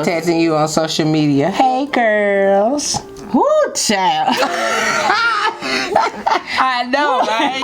Texting you on social media. Hey, girls. Woo, child. I know, right?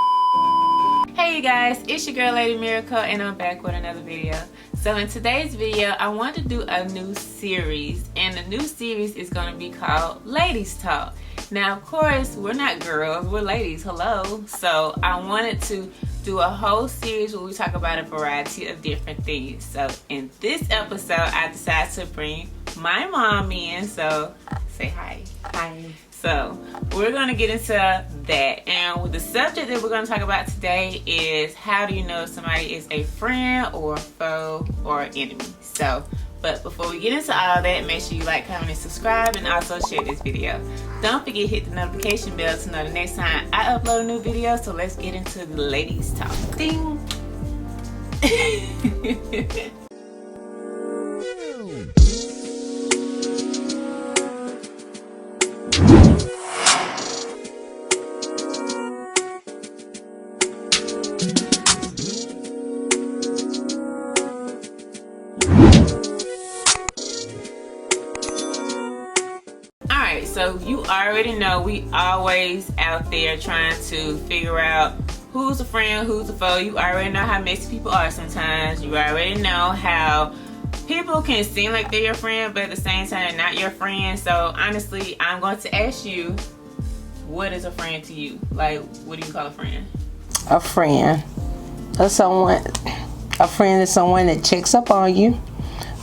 Hey, you guys. It's your girl, Laydee Miricole, and I'm back with another video. So in today's video, I want to do a new series, and the new series is going to be called Ladies Talk. Now, of course, we're not girls, we're ladies. Hello. So I wanted to do a whole series where we talk about a variety of different things. So in this episode, I decided to bring my mom in. So say hi. Hi. So we're going to get into that. And the subject that we're going to talk about today is how do you know if somebody is a friend or a foe or an enemy. So, but before we get into all that, make sure you like, comment, and subscribe, and also share this video. Don't forget to hit the notification bell to know the next time I upload a new video. So let's get into the ladies talk. Ding! So you already know we always out there trying to figure out who's a friend, who's a foe. You already know how messy people are sometimes. You already know how people can seem like they're your friend, but at the same time they're not your friend. So honestly, I'm going to ask you, what is a friend to you? Like, what do you call a friend? A friend is someone. A friend is someone that checks up on you,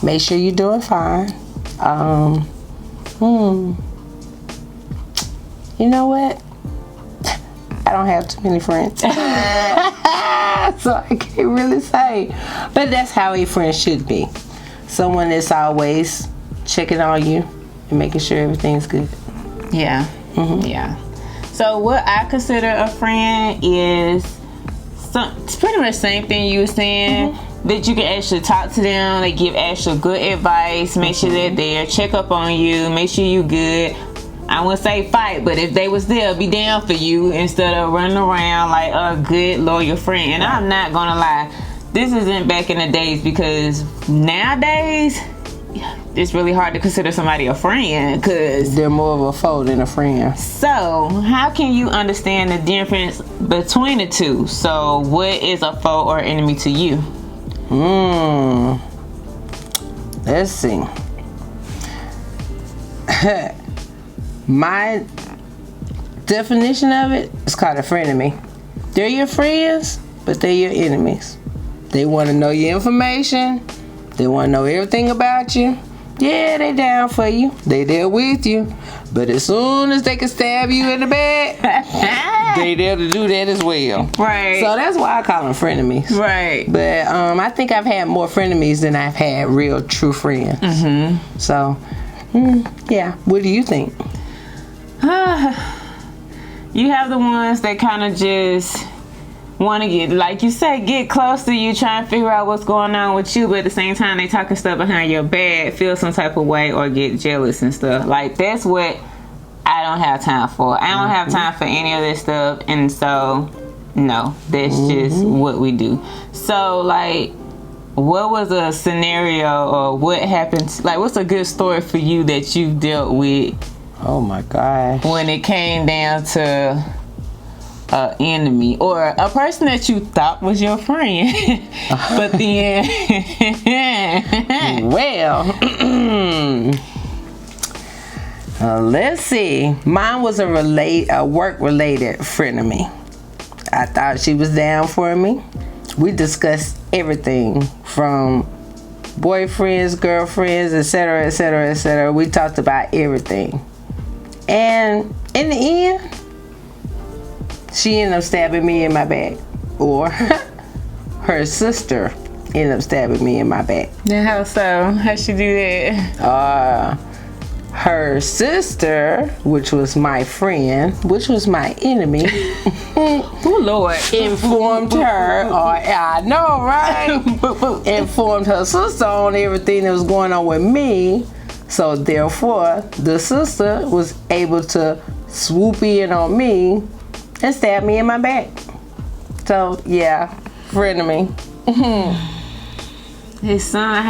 make sure you're doing fine. You know what? I don't have too many friends. So I can't really say. But that's how a friend should be. Someone that's always checking on you and making sure everything's good. Yeah. Yeah. So what I consider a friend is it's pretty much the same thing you were saying. That you can actually talk to them. They give actual good advice. Make sure they're there. Check up on you. Make sure you good. I wouldn't say fight, but if they was there, be down for you instead of running around like a good, loyal friend. And I'm not gonna lie, this isn't back in the days, because nowadays it's really hard to consider somebody a friend because they're more of a foe than a friend. So how can you understand the difference between the two? So what is a foe or enemy to you? Let's see. My definition of it is called a frenemy. They're your friends, but they're your enemies. They want to know your information. They want to know everything about you. Yeah, they down for you. They there with you. But as soon as they can stab you in the back, they there to do that as well. Right. So that's why I call them frenemies. Right. But I think I've had more frenemies than I've had real true friends. So, yeah. What do you think? You have the ones that kind of just want to get, like you say, get close to you, try and figure out what's going on with you, but at the same time they talking stuff behind your back, feel some type of way or get jealous and stuff. Like, that's what I don't have time for. I don't have time for any of this stuff. And so no, that's just what we do. So like, what was a scenario or what happened, like what's a good story for you that you dealt with? Oh my God. When it came down to an enemy or a person that you thought was your friend, but then well, let's see. Mine was a work-related frenemy. I thought she was down for me. We discussed everything from boyfriends, girlfriends, etc., etc., etc. We talked about everything. And in the end, she ended up stabbing me in my back. Or her sister ended up stabbing me in my back. Then how so? How'd she do that? Her sister, which was my friend, which was my enemy, oh Lord, informed her, I know, right? Informed her sister on everything that was going on with me. So therefore, the sister was able to swoop in on me and stab me in my back. So yeah, friend of me. His son,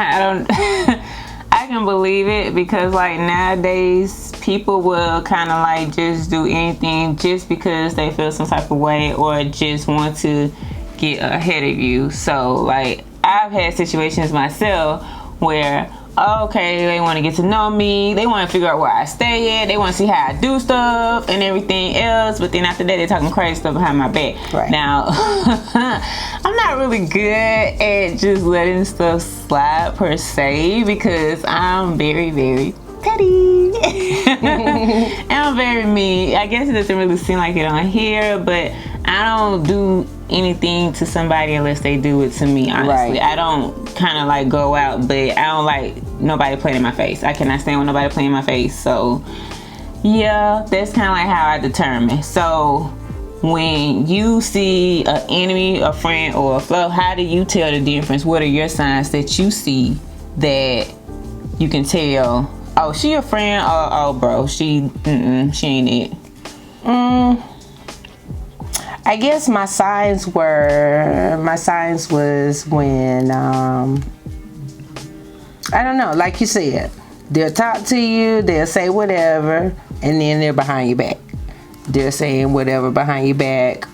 I I can believe it because like nowadays people will kind of like just do anything just because they feel some type of way or just want to get ahead of you. So like I've had situations myself where okay, they want to get to know me, they want to figure out where I stay at, they want to see how I do stuff and everything else, but then after that they're talking crazy stuff behind my back. Right. Now I'm not really good at just letting stuff slide per se because I'm very, very petty. And I'm very mean. I guess it doesn't really seem like it on here, but I don't do anything to somebody unless they do it to me, honestly. Right. I don't kind of like go out, but I don't like nobody playing in my face. I cannot stand when nobody playing in my face. So yeah, that's kind of like how I determine. So when you see an enemy, a friend, or a foe, how do you tell the difference? What are your signs that you see that you can tell, oh, she a friend, or oh bro, she ain't it? I guess my signs was when I don't know, like you said, they'll talk to you, they'll say whatever, and then they're behind your back. They're saying whatever behind your back.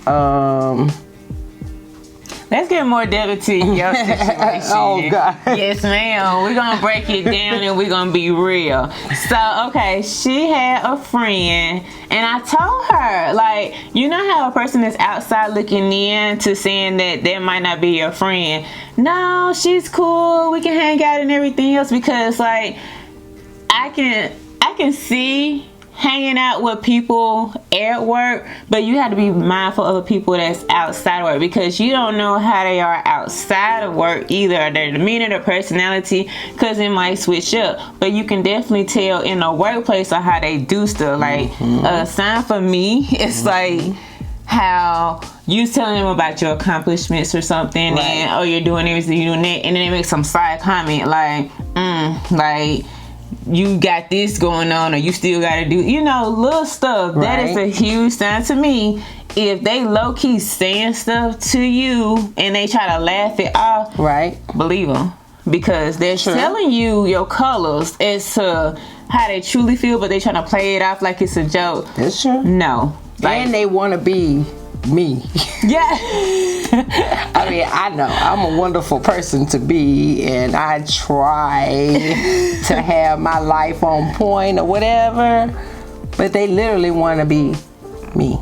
Let's get more depth to your situation. Oh, God. Yes, ma'am. We're going to break it down and we're going to be real. So, okay, she had a friend and I told her, like, you know how a person is outside looking in to saying that might not be your friend? No, she's cool. We can hang out and everything else because, like, I can see hanging out with people at work, but you have to be mindful of the people that's outside of work because you don't know how they are outside of work, either their demeanor, their personality, because it might switch up. But you can definitely tell in the workplace on how they do stuff. Like a sign for me, it's like how you telling them about your accomplishments or something, right, and oh, you're doing everything, you're doing that, and then they make some side comment like, like, you got this going on, or you still got to do, little stuff. Right. That is a huge sign to me. If they low-key saying stuff to you and they try to laugh it off, right, believe them. Because they're telling you your colors as to how they truly feel, but they trying to play it off like it's a joke. That's true. No. And they want to be me. Yeah. I mean, I know I'm a wonderful person to be, and I try to have my life on point or whatever, but they literally want to be me.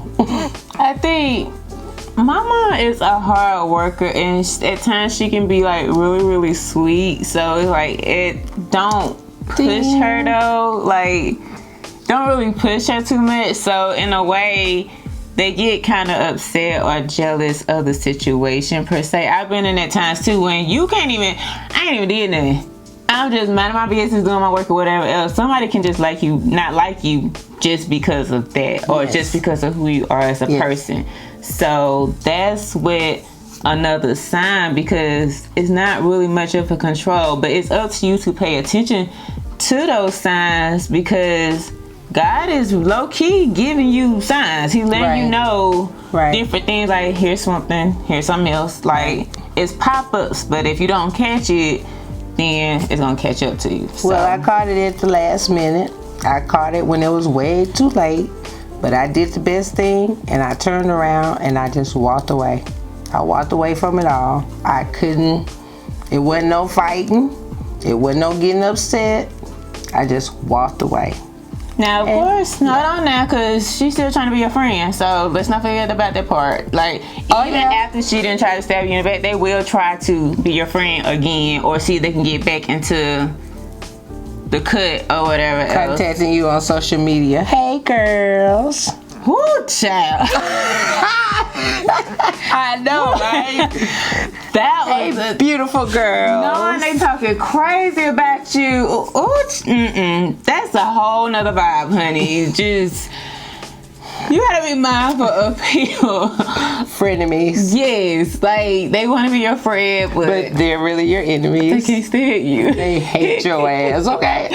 I think my mom is a hard worker, and at times she can be like really, really sweet. So it's like, it don't push her though. Like, don't really push her too much. So in a way, they get kind of upset or jealous of the situation per se. I've been in that times too when I ain't even did nothing. I'm just minding my business, doing my work or whatever else. Somebody can just like you, not like you just because of that, or just because of who you are as a person. So that's what another sign, because it's not really much of a control, but it's up to you to pay attention to those signs, because God is low-key giving you signs. He's letting you know different things, like here's something, here's something else. Like, it's pop-ups, but if you don't catch it, then it's going to catch up to you. So. Well, I caught it at the last minute. I caught it when it was way too late, but I did the best thing, and I turned around, and I just walked away. I walked away from it all. It wasn't no fighting. It wasn't no getting upset. I just walked away. Now, of course, not on that, because she's still trying to be your friend. So let's not forget about that part. Like, even after she didn't try to stab you in the back, they will try to be your friend again, or see if they can get back into the cut or whatever. Contacting you on social media. Hey, girls. Woo, child. I know, right? That was a beautiful girl. Knowing they talking crazy about you. Ooh, that's a whole nother vibe, honey. Just, you gotta be mindful of people. Frenemies. Yes, like they want to be your friend, but they're really your enemies. They can't stand you. They hate your ass. Okay.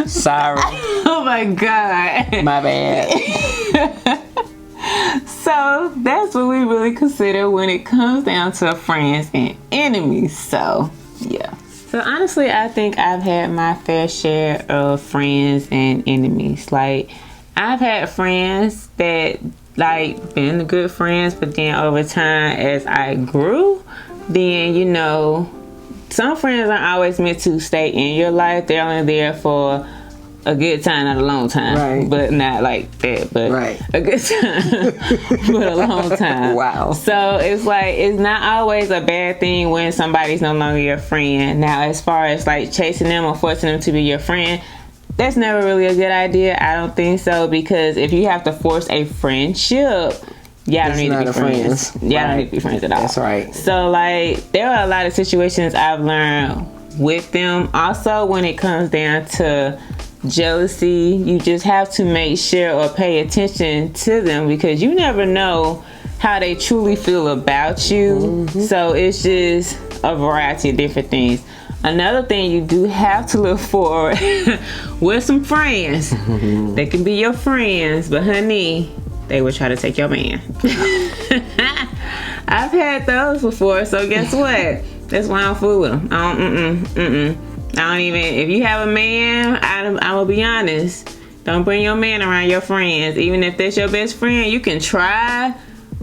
Sorry. Oh my God. My bad. So that's what we really consider when it comes down to friends and enemies. So yeah. So honestly, I think I've had my fair share of friends and enemies. Like, I've had friends that like been good friends, but then over time as I grew, then you know, some friends aren't always meant to stay in your life. They're only there for a good time, not a long time. Right. But not like that, but right. a good time, but a long time. Wow. So it's like, it's not always a bad thing when somebody's no longer your friend. Now, as far as like chasing them or forcing them to be your friend, that's never really a good idea. I don't think so, because if you have to force a friendship, y'all don't need to be friends. Y'all don't need to be friends at all. That's right. So like, there are a lot of situations I've learned with them. Also, when it comes down to jealousy, you just have to make sure or pay attention to them, because you never know how they truly feel about you. So it's just a variety of different things. Another thing you do have to look for with some friends, they can be your friends, but honey, they will try to take your man. I've had those before, so guess what? That's why I don't fool with them. I don't even, if you have a man, I'm gonna be honest, don't bring your man around your friends. Even if that's your best friend, you can try,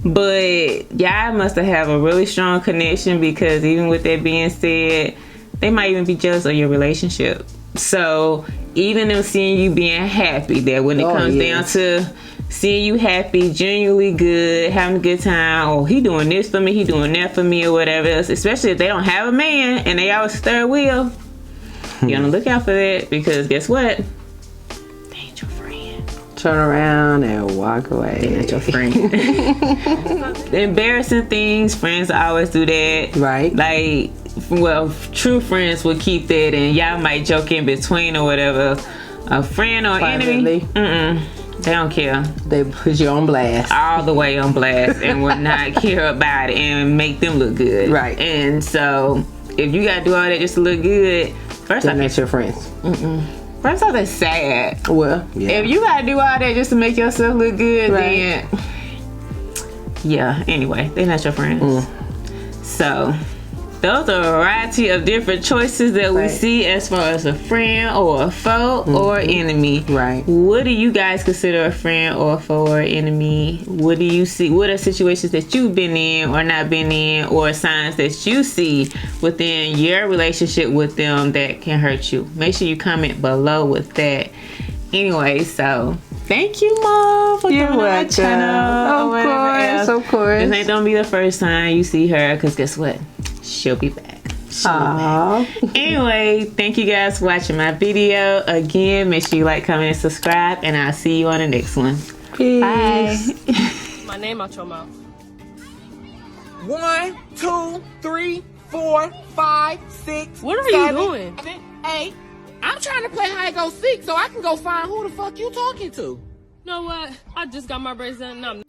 but y'all must have a really strong connection, because even with that being said, they might even be jealous of your relationship. So even them seeing you being happy, that when it comes down to seeing you happy, genuinely good, having a good time, oh, he doing this for me, he doing that for me, or whatever else, especially if they don't have a man and they always third wheel, you're gonna look out for that, because guess what? They ain't your friend. Turn around and walk away. They not your friend. The embarrassing things, friends always do that. Right. Like, well, true friends will keep that, and y'all might joke in between or whatever. A friend or enemy, they don't care. They put you on blast. All the way on blast, and will not care about it and make them look good. Right. And so, if you gotta do all that just to look good, first off, that's your friends. First off, that's sad. Well, yeah. If you gotta do all that just to make yourself look good, then yeah. Anyway, they're not your friends. So those are a variety of different choices that we see as far as a friend or a foe or enemy. Right. What do you guys consider a friend or a foe or enemy? What do you see? What are situations that you've been in or not been in, or signs that you see within your relationship with them that can hurt you? Make sure you comment below with that. Anyway, so thank you, Mom, for coming on my channel. Of course. This ain't gonna be the first time you see her, because guess what? She'll be back. Anyway, thank you guys for watching my video. Again, make sure you like, comment, and subscribe, and I'll see you on the next one. Peace. Bye. My name out your mouth. 1, 2, 3, 4, 5, 6. What are 7, you doing? 7, 8. I'm trying to play hide go seek so I can go find who the fuck you talking to. You know what? I just got my braids done and I'm